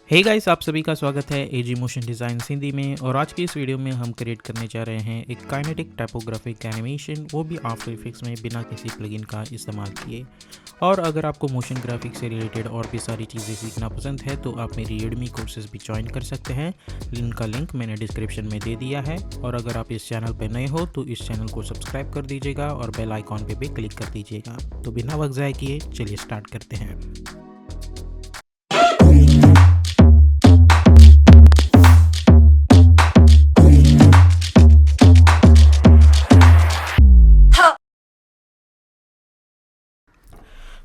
Hey guys, आप सभी का स्वागत है एजी मोशन डिज़ाइन हिंदी में। और आज की इस वीडियो में हम क्रिएट करने जा रहे हैं एक काइनेटिक टाइपोग्राफिक एनिमेशन, वो भी आफ्टर इफेक्ट्स में बिना किसी प्लगइन का इस्तेमाल किए। और अगर आपको मोशन ग्राफिक्स से रिलेटेड और भी सारी चीज़ें सीखना पसंद है तो आप मेरी यूडेमी कोर्सेज भी ज्वाइन कर सकते हैं। इनका लिंक मैंने डिस्क्रिप्शन में दे दिया है। और अगर आप इस चैनल पर नए हो तो इस चैनल को सब्सक्राइब कर दीजिएगा और बेल आइकॉन पे भी क्लिक कर दीजिएगा। तो बिना वक्त ज़ाय किए चलिए स्टार्ट करते हैं।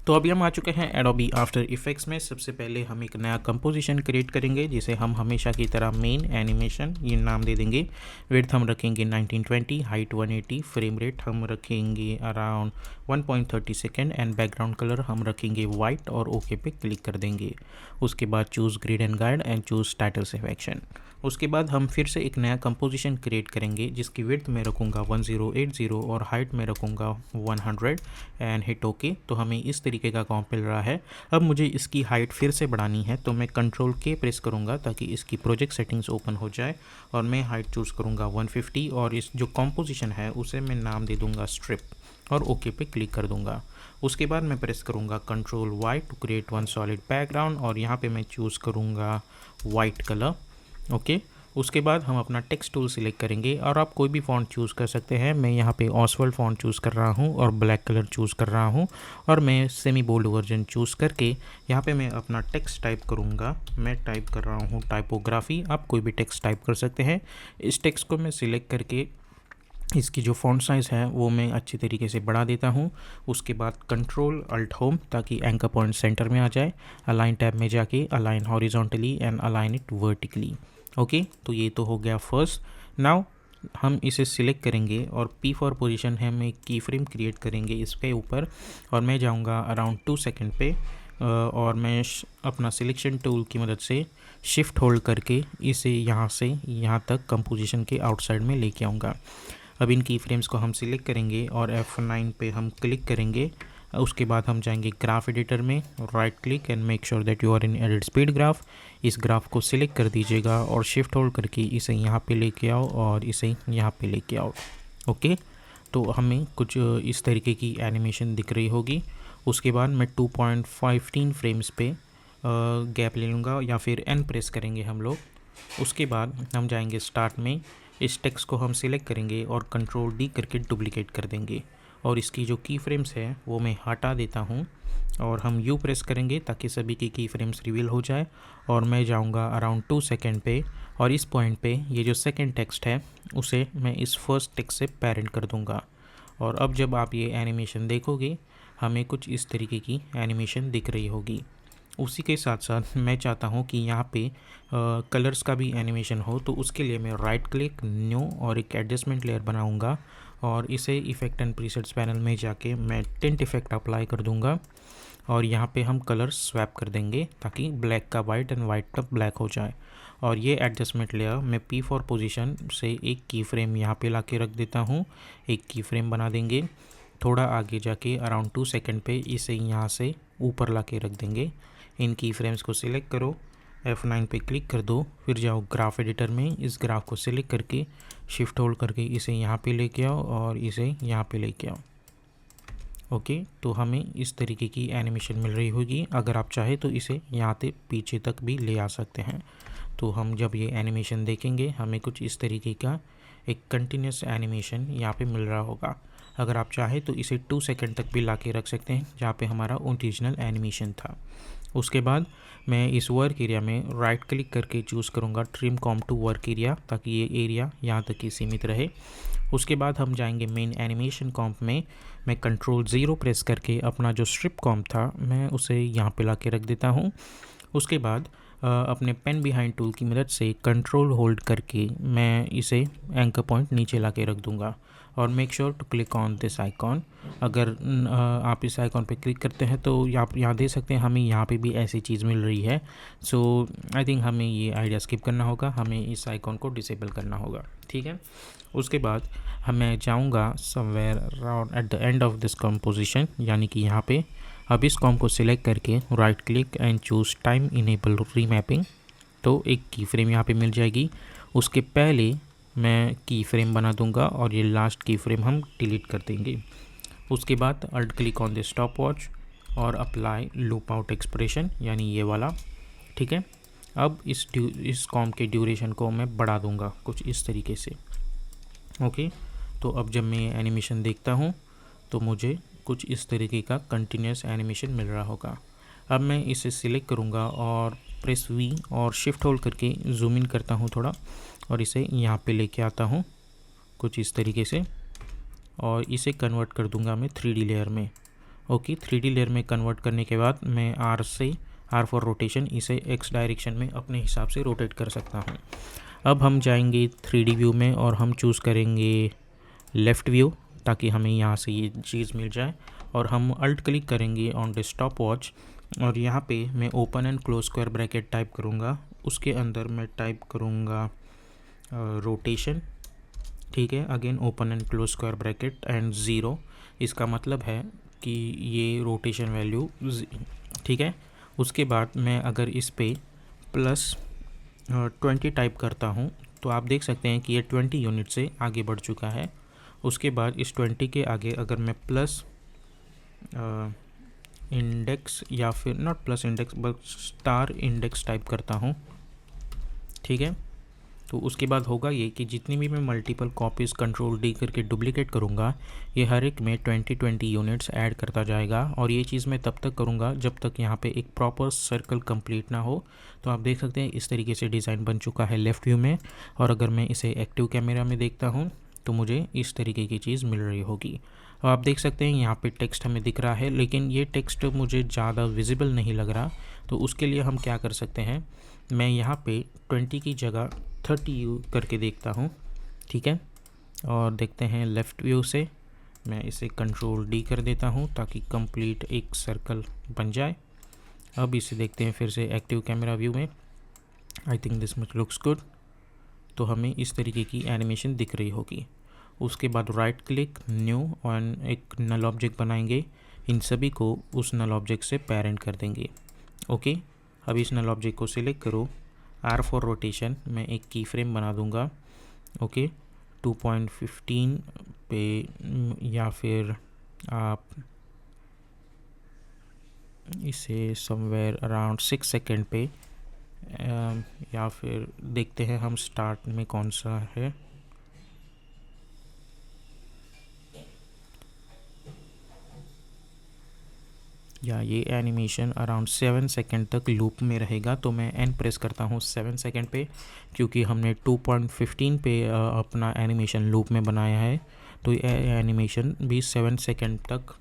तो अभी हम आ चुके हैं एडोबी आफ्टर इफेक्ट्स में। सबसे पहले हम एक नया कंपोजिशन क्रिएट करेंगे जिसे हम हमेशा की तरह मेन एनिमेशन ये नाम दे देंगे। विड्थ हम रखेंगे 1920, हाइट 180, फ्रेम रेट हम रखेंगे around 1.30 second and background colour हम रखेंगे वाइट और ओके पे क्लिक कर देंगे। उसके बाद choose grid and guide and choose title save action. उसके बाद हम फिर से एक नया कंपोजिशन क्रिएट करेंगे जिसकी विड्थ में रखूँगा 1080 और हाइट में रखूँगा 100 एंड हिट ओके। तो हमें इस तरीके का कॉम्प मिल रहा है। अब मुझे इसकी हाइट फिर से बढ़ानी है तो मैं कंट्रोल के प्रेस करूँगा ताकि इसकी प्रोजेक्ट सेटिंग्स ओपन हो जाए। और मैं हाइट चूज़ करूँगा 150 और इस जो कंपोजिशन है उसे मैं नाम दे दूँगा स्ट्रिप और ओके पे क्लिक कर दूँगा। उसके बाद मैं प्रेस करूँगा control Y to create one solid background और यहाँ पे मैं चूज़ करूँगा वाइट कलर। ओके, उसके बाद हम अपना टेक्स्ट टूल सिलेक्ट करेंगे और आप कोई भी फ़ॉन्ट चूज़ कर सकते हैं। मैं यहाँ पे ऑसवर्ल्ड फ़ॉन्ट चूज़ कर रहा हूँ और ब्लैक कलर चूज़ कर रहा हूँ और मैं सेमी बोल्ड वर्जन चूज़ करके यहाँ पे मैं अपना टेक्स्ट टाइप करूँगा। मैं टाइप कर रहा हूँ टाइपोग्राफी। आप कोई भी टेक्स्ट टाइप कर सकते हैं। इस टेक्स्ट को मैं सिलेक्ट करके इसकी जो फ़ॉन्ट साइज़ है वो मैं अच्छी तरीके से बढ़ा देता हूँ। उसके बाद कंट्रोल अल्ट होम ताकि एंकर पॉइंट सेंटर में आ जाए। अलाइन टैब में जाके align horizontally and align it vertically. Okay, तो ये तो हो गया फर्स्ट। नाउ हम इसे सिलेक्ट करेंगे और P फॉर पोजीशन है, मैं की फ्रेम क्रिएट करेंगे इसके ऊपर और मैं जाऊंगा अराउंड 2 सेकंड पे और मैं अपना सिलेक्शन टूल की मदद से शिफ्ट होल्ड करके इसे यहाँ से यहाँ तक कंपोजिशन के आउटसाइड में लेके आऊँगा। अब इन की फ्रेम्स को हम सिलेक्ट करेंगे और F9 पे हम क्लिक करेंगे। उसके बाद हम जाएंगे ग्राफ एडिटर में, right click and make sure that you are in edit speed graph. इस ग्राफ को सिलेक्ट कर दीजिएगा और शिफ्ट होल्ड करके इसे यहाँ पे लेके आओ और इसे यहाँ पे लेके आओ। ओके, तो हमें कुछ इस तरीके की एनिमेशन दिख रही होगी। उसके बाद मैं 2.15 फ्रेम्स पे गैप ले लूँगा या फिर N प्रेस करेंगे हम लोग। उसके बाद हम जाएंगे स्टार्ट में, इस टेक्स्ट को हम सिलेक्ट करेंगे और कंट्रोल डी करके डुप्लीकेट कर देंगे और इसकी जो की फ्रेम्स है वो मैं हटा देता हूँ और हम यू प्रेस करेंगे ताकि सभी की फ्रेम्स रिवील हो जाए। और मैं जाऊँगा अराउंड 2 सेकेंड पे और इस पॉइंट पे ये जो सेकेंड टेक्स्ट है उसे मैं इस फर्स्ट टेक्स्ट से पेरेंट कर दूँगा। और अब जब आप ये एनिमेशन देखोगे हमें कुछ इस तरीके की एनिमेशन दिख रही होगी। उसी के साथ साथ मैं चाहता हूँ कि यहाँ पे कलर्स का भी एनिमेशन हो, तो उसके लिए मैं राइट क्लिक न्यू और एक एडजस्टमेंट लेयर बनाऊँगा और इसे इफ़ेक्ट एंड प्रीसेट्स पैनल में जाके मैं टिंट इफ़ेक्ट अप्लाई कर दूँगा और यहाँ पे हम कलर स्वैप कर देंगे ताकि ब्लैक का वाइट एंड वाइट का ब्लैक हो जाए। और ये एडजस्टमेंट लेयर मैं P फॉर पोजीशन से एक की फ्रेम यहाँ पे ला के रख देता हूँ। एक की फ्रेम बना देंगे, थोड़ा आगे जाके अराउंड 2 सेकेंड पे इसे यहाँ से ऊपर ला के रख देंगे। इन की फ्रेम्स को सिलेक्ट करो, F9 पे क्लिक कर दो, फिर जाओ ग्राफ एडिटर में, इस ग्राफ को सिलेक्ट करके शिफ्ट होल्ड करके इसे यहाँ पे लेके आओ और इसे यहाँ पे लेके आओ। ओके, तो हमें इस तरीके की एनिमेशन मिल रही होगी। अगर आप चाहे तो इसे यहाँ से पीछे तक भी ले आ सकते हैं। तो हम जब ये एनिमेशन देखेंगे हमें कुछ इस तरीके का एक कंटिन्यूस एनिमेशन यहाँ पे मिल रहा होगा। अगर आप चाहे तो इसे 2 सेकंड तक भी ला के रख सकते हैं जहाँ पे हमारा ओरिजिनल एनिमेशन था। उसके बाद मैं इस वर्क एरिया में राइट क्लिक करके चूज़ करूँगा trim comp to work area ताकि ये एरिया यहाँ तक ही सीमित रहे। उसके बाद हम जाएंगे मेन एनिमेशन कॉम्प में, मैं कंट्रोल 0 प्रेस करके अपना जो स्ट्रिप कॉम्प था मैं उसे यहाँ पे ला के रख देता हूँ। उसके बाद अपने पेन बिहाइंड टूल की मदद से कंट्रोल होल्ड करके मैं इसे एंकर पॉइंट नीचे ला के रख दूँगा और make sure to click on this icon. अगर आप इस आइकॉन पे क्लिक करते हैं तो आप यहाँ दे सकते हैं हमें यहाँ पे भी ऐसी चीज़ मिल रही है। सो आई थिंक हमें ये आइडिया स्किप करना होगा, हमें इस आइकॉन को डिसेबल करना होगा। ठीक है, उसके बाद मैं जाऊँगा somewhere around at the end of this composition, यानी कि यहाँ पे। अब इस कॉम को सिलेक्ट करके right click and choose time enable remapping तो एक की फ्रेम यहाँ पे मिल जाएगी। उसके पहले मैं की फ्रेम बना दूंगा और ये लास्ट की फ्रेम हम डिलीट कर देंगे। उसके बाद alt click on the stop watch और अप्लाई लूप आउट एक्सप्रेशन, यानी ये वाला। ठीक है, अब इस कॉम के ड्यूरेशन को मैं बढ़ा दूंगा कुछ इस तरीके से। ओके, तो अब जब मैं एनिमेशन देखता हूँ तो मुझे कुछ इस तरीके का कंटिन्यूस एनिमेशन मिल रहा होगा। अब मैं इसे सिलेक्ट करूँगा और प्रेस वी और शिफ्ट होल्ड करके जूम इन करता हूँ थोड़ा, और इसे यहाँ पे लेके आता हूँ कुछ इस तरीके से, और इसे कन्वर्ट कर दूँगा मैं 3D लेयर में। ओके, 3D लेयर में कन्वर्ट करने के बाद मैं आर फॉर रोटेशन इसे एक्स डायरेक्शन में अपने हिसाब से रोटेट कर सकता हूँ। अब हम जाएंगे 3D व्यू में और हम चूज़ करेंगे लेफ़्ट व्यू, ताकि हमें यहाँ से ये चीज़ मिल जाए। और हम अल्ट क्लिक करेंगे ऑन द स्टॉप वॉच और यहाँ पे मैं open and close square bracket type करूँगा। उसके अंदर मैं टाइप करूँगा रोटेशन। ठीक है, again open and close square bracket and 0। इसका मतलब है कि ये रोटेशन वैल्यू, ठीक है। उसके बाद मैं अगर इस पे +20 टाइप करता हूँ तो आप देख सकते हैं कि ये 20 यूनिट से आगे बढ़ चुका है। उसके बाद इस 20 के आगे अगर मैं प्लस इंडेक्स या फिर not plus index but star index type करता हूँ, ठीक है, तो उसके बाद होगा ये कि जितनी भी मैं मल्टीपल कॉपीज़ कंट्रोल डी करके डुप्लीकेट करूँगा, ये हर एक में 20 यूनिट्स ऐड करता जाएगा। और ये चीज़ मैं तब तक करूँगा जब तक यहाँ पे एक प्रॉपर सर्कल कंप्लीट ना हो। तो आप देख सकते हैं इस तरीके से डिज़ाइन बन चुका है लेफ़्ट व्यू में। और अगर मैं इसे एक्टिव कैमरा में देखता हूँ तो मुझे इस तरीके की चीज़ मिल रही होगी। और आप देख सकते हैं यहाँ पे टेक्स्ट हमें दिख रहा है, लेकिन ये टेक्स्ट मुझे ज़्यादा विजिबल नहीं लग रहा। तो उसके लिए हम क्या कर सकते हैं, मैं यहाँ पे 20 की जगह 30 करके देखता हूँ, ठीक है। और देखते हैं लेफ़्ट व्यू से मैं इसे कंट्रोल डी कर देता हूँ ताकि कंप्लीट एक सर्कल बन जाए। अब इसे देखते हैं फिर से एक्टिव कैमरा व्यू में। I think this much looks good. तो हमें इस तरीके की एनिमेशन दिख रही होगी। उसके बाद राइट क्लिक न्यू और एक नल ऑब्जेक्ट बनाएंगे। इन सभी को उस नल ऑब्जेक्ट से पेरेंट कर देंगे। ओके, अब इस नल ऑब्जेक्ट को सिलेक्ट करो, आर फॉर रोटेशन मैं एक की फ्रेम बना दूंगा। ओके, 2.15 पे या फिर आप इसे समवेयर अराउंड 6 सेकेंड पे, या फिर देखते हैं हम स्टार्ट में कौन सा है। या ये एनिमेशन अराउंड 7 सेकेंड तक लूप में रहेगा। तो मैं एन प्रेस करता हूँ 7 सेकेंड पे, क्योंकि हमने 2.15 पे अपना एनिमेशन लूप में बनाया है। तो ये एनिमेशन भी 7 सेकेंड तक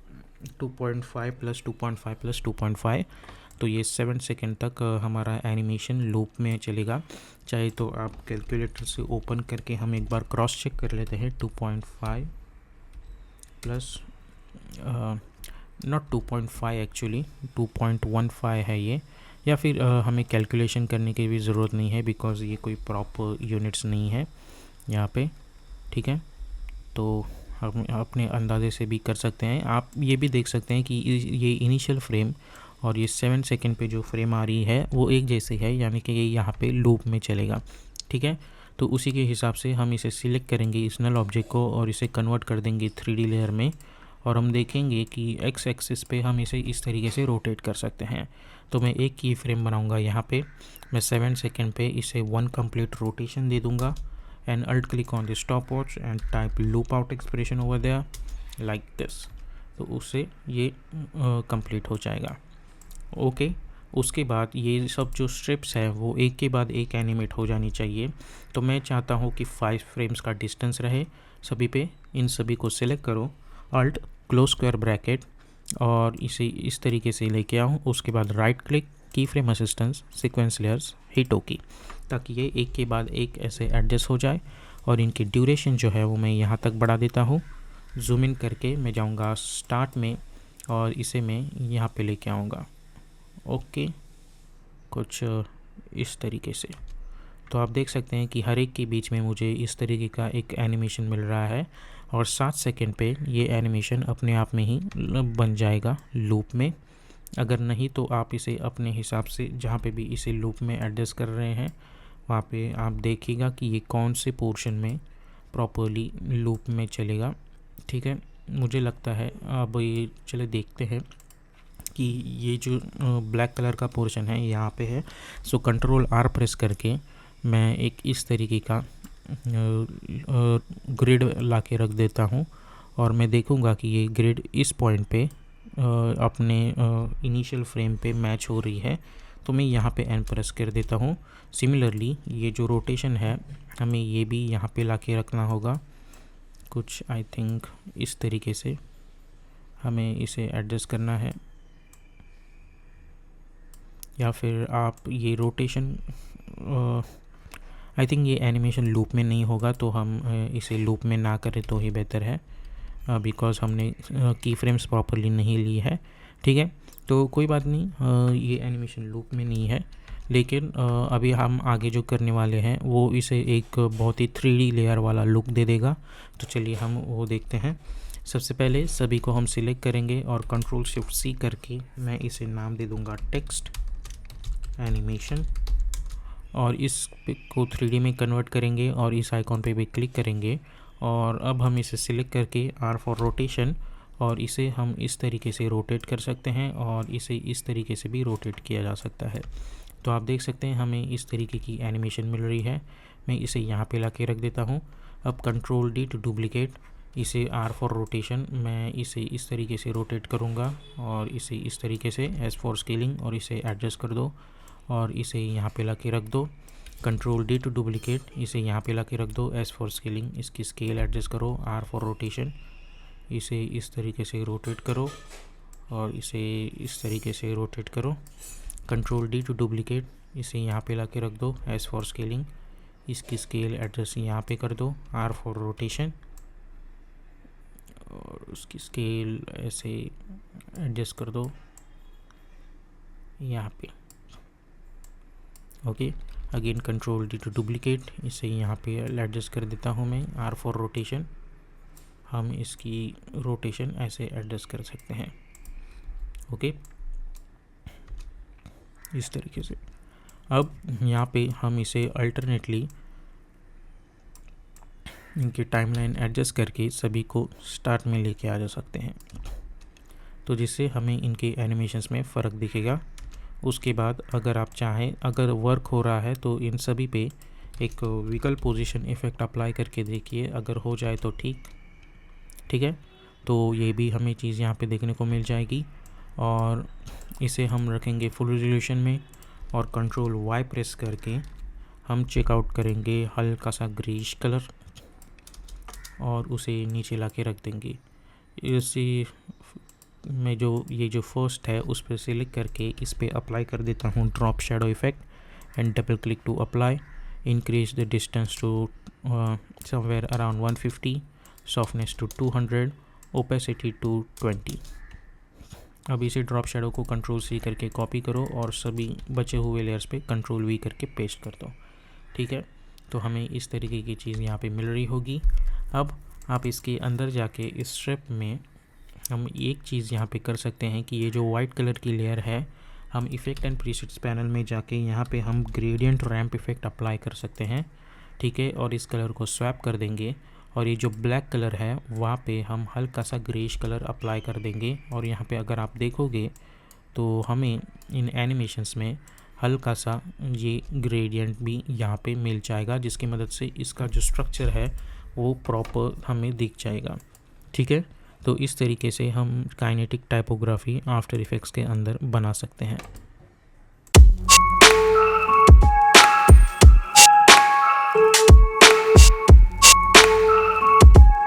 2.5 + 2.5 + 2.5, तो ये 7 सेकेंड तक हमारा एनिमेशन लूप में चलेगा। चाहे तो आप कैलकुलेटर से ओपन करके हम एक बार क्रॉस चेक कर लेते हैं। 2.5 प्लस नॉट 2.5 एक्चुअली 2.15 है ये। या फिर हमें कैलकुलेशन करने की भी ज़रूरत नहीं है, बिकॉज़ ये कोई प्रॉपर यूनिट्स नहीं है यहाँ पे, ठीक है। तो हम अपने अंदाजे से भी कर सकते हैं। आप ये भी देख सकते हैं कि ये इनिशियल फ्रेम और ये 7 सेकेंड पे जो फ्रेम आ रही है वो एक जैसे है, यानी कि ये यहाँ पे लूप में चलेगा, ठीक है। तो उसी के हिसाब से हम इसे सिलेक्ट करेंगे इस नल ऑब्जेक्ट को और इसे कन्वर्ट कर देंगे 3D लेयर में। और हम देखेंगे कि एक्स एक्सिस पे हम इसे इस तरीके से रोटेट कर सकते हैं। तो मैं एक की फ्रेम बनाऊंगा यहाँ पे, मैं 7 सेकेंड पे इसे 1 कंप्लीट रोटेशन दे दूंगा and alt click on the stop watch and type loop out expression over there like this. तो उससे ये कंप्लीट हो जाएगा। ओके, उसके बाद ये सब जो स्ट्रिप्स है वो एक के बाद एक एनिमेट हो जानी चाहिए। तो मैं चाहता हूँ कि 5 फ्रेम्स का डिस्टेंस रहे सभी पे। इन सभी को सिलेक्ट करो, अल्ट क्लोज स्क्वायर ब्रैकेट और इसे इस तरीके से लेके आऊँ। उसके बाद राइट क्लिक, की frame assistance, sequence layers, hit okay, ताकि ये एक के बाद एक ऐसे एडजस्ट हो जाए। और इनकी ड्यूरेशन जो है वो मैं यहाँ तक बढ़ा देता हूँ। जूम इन करके मैं जाऊँगा स्टार्ट में और इसे मैं यहाँ पे लेके आऊँगा। ओके, कुछ इस तरीके से। तो आप देख सकते हैं कि हर एक के बीच में मुझे इस तरीके का एक एनिमेशन मिल रहा है और 7 सेकेंड पे ये एनिमेशन अपने आप में ही बन जाएगा लूप में। अगर नहीं तो आप इसे अपने हिसाब से जहाँ पे भी इसे लूप में एडजस्ट कर रहे हैं वहाँ पे आप देखिएगा कि ये कौन से पोर्शन में प्रॉपरली लूप में चलेगा। ठीक है, मुझे लगता है अब ये चले देखते हैं कि ये जो ब्लैक कलर का पोर्शन है यहाँ पे है। सो कंट्रोल आर प्रेस करके मैं एक इस तरीके का ग्रिड ला के रख देता हूँ और मैं देखूँगा कि ये ग्रिड इस पॉइंट पे अपने इनिशियल फ्रेम पे मैच हो रही है, तो मैं यहाँ पे एन प्रेस कर देता हूँ। सिमिलरली ये जो रोटेशन है हमें ये भी यहाँ पे ला के रखना होगा कुछ, आई थिंक इस तरीके से हमें इसे एडजस्ट करना है। या फिर आप ये रोटेशन आई थिंक ये एनिमेशन लूप में नहीं होगा, तो हम इसे लूप में ना करें तो ही बेहतर है, बिकॉज़ हमने की फ्रेम्स प्रॉपरली नहीं ली है। ठीक है, तो कोई बात नहीं, ये एनिमेशन लूप में नहीं है, लेकिन अभी हम आगे जो करने वाले हैं वो इसे एक बहुत ही 3D लेयर वाला लुक दे देगा। तो चलिए हम वो देखते हैं। सबसे पहले सभी को हम सिलेक्ट करेंगे और कंट्रोल शिफ्ट सी करके मैं इसे नाम दे दूँगा टेक्स्ट एनिमेशन, और इस को 3D में कन्वर्ट करेंगे और इस आइकॉन पे भी क्लिक करेंगे। और अब हम इसे सिलेक्ट करके आर फॉर रोटेशन, और इसे हम इस तरीके से रोटेट कर सकते हैं और इसे इस तरीके से भी रोटेट किया जा सकता है। तो आप देख सकते हैं हमें इस तरीके की एनिमेशन मिल रही है। मैं इसे यहाँ पे ला के रख देता हूँ। अब कंट्रोल डी टू डुप्लिकेट, इसे आर फॉर रोटेशन, मैं इसे इस तरीके से रोटेट करूँगा और इसे इस तरीके से एस फॉर स्केलिंग, और इसे एडजस्ट कर दो और इसे यहाँ पे ला के रख दो। कंट्रोल डी टू डुप्लिकेट, इसे यहाँ पे ला के रख दो, एस फॉर स्केलिंग, इसकी स्केल एडजस्ट करो, आर फॉर रोटेशन, इसे इस तरीके से रोटेट करो और इसे इस तरीके से रोटेट करो। कंट्रोल डी टू डुप्लिकेट, इसे यहाँ पे ला के रख दो, एस फॉर स्केलिंग, इसकी स्केल एडजस्ट यहाँ पे कर दो, आर फॉर रोटेशन, और उसकी स्केल ऐसे एडजस्ट कर दो यहाँ पे। Okay, again control D to duplicate, इसे यहाँ पे एडजस्ट कर देता हूँ मैं, आर फॉर रोटेशन, हम इसकी रोटेशन ऐसे एडजस्ट कर सकते हैं। ओके, इस तरीके से। अब यहाँ पे हम इसे अल्टरनेटली इनकी टाइमलाइन एडजस्ट करके सभी को स्टार्ट में लेके आ जा सकते हैं, तो जिससे हमें इनके एनिमेशंस में फ़र्क दिखेगा। उसके बाद अगर आप चाहें, अगर वर्क हो रहा है तो इन सभी पे एक व्हीकल पोजीशन इफ़ेक्ट अप्लाई करके देखिए, अगर हो जाए तो ठीक है, तो ये भी हमें चीज़ यहाँ पे देखने को मिल जाएगी। और इसे हम रखेंगे फुल रेजोल्यूशन में और कंट्रोल वाई प्रेस करके हम चेकआउट करेंगे हल्का सा ग्रीश कलर और उसे नीचे ला के रख देंगे। इसी में जो ये जो फर्स्ट है उस पर सिलेक्ट करके इस पर अप्लाई कर देता हूँ drop shadow effect and double click to apply. Increase the distance to somewhere around 150, softness to 200, opacity to 20। अब इसे ड्रॉप शैडो को कंट्रोल सी करके कॉपी करो और सभी बचे हुए लेयर्स पे कंट्रोल वी करके पेस्ट कर दो। ठीक है, तो हमें इस तरीके की चीज़ यहाँ पे मिल रही होगी। अब आप इसके अंदर जाके इस स्ट्रिप में हम एक चीज़ यहाँ पे कर सकते हैं कि ये जो वाइट कलर की लेयर है, हम इफ़ेक्ट एंड प्रीसेट्स पैनल में जाके यहाँ पे हम ग्रेडियंट रैंप इफ़ेक्ट अप्लाई कर सकते हैं। ठीक है, और इस कलर को स्वैप कर देंगे और ये जो ब्लैक कलर है वहाँ पे हम हल्का सा ग्रेश कलर अप्लाई कर देंगे। और यहाँ पे अगर आप देखोगे तो हमें इन एनिमेशंस में हल्का सा ये ग्रेडियंट भी यहाँ पे मिल जाएगा, जिसकी मदद से इसका जो स्ट्रक्चर है वो प्रॉपर हमें दिख जाएगा। ठीक है, तो इस तरीके से हम काइनेटिक टाइपोग्राफी आफ्टर इफेक्ट्स के अंदर बना सकते हैं।